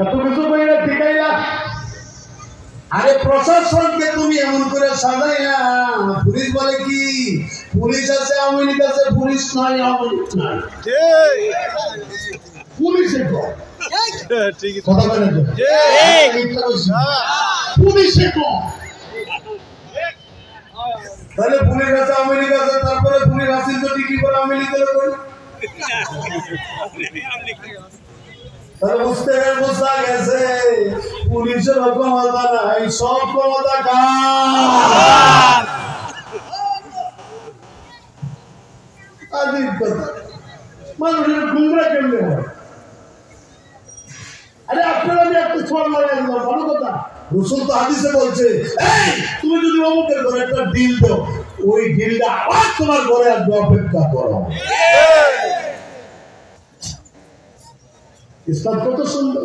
এত কিছু কইরা ঠিকাইলা আরে প্রশাসনকে তুমি এমন করে সাজাইলা পুলিশ বলে কি পুলিশ আছে আওয়ামী লীগ আছে পুলিশ নাই আওয়ামী লীগ নাই পুলিশে কো ঠিক কথা বলেন তো পুলিশে কো তাহলে পুলিশ আছে আওয়ামী লীগ আছে তারপরে পুলিশ আসিল তো কি করে আওয়ামী লীগ করে তাহলে বুঝা গেছে পুলিশের ক্ষমতা নাই সব ক্ষমতা কার আদিব কথা মানুষের গুমরা কেমনে হয় আরে আপনারা আমি একটা ছোঁয়া মারা দিলাম ভালো কথা রসুল তো হাদিসে বলছে তুমি যদি অমুকের ঘরে একটা ডিল দাও ওই ডিলটা আবার তোমার ঘরে আসবে অপেক্ষা করো ইসলাম কত সুন্দর।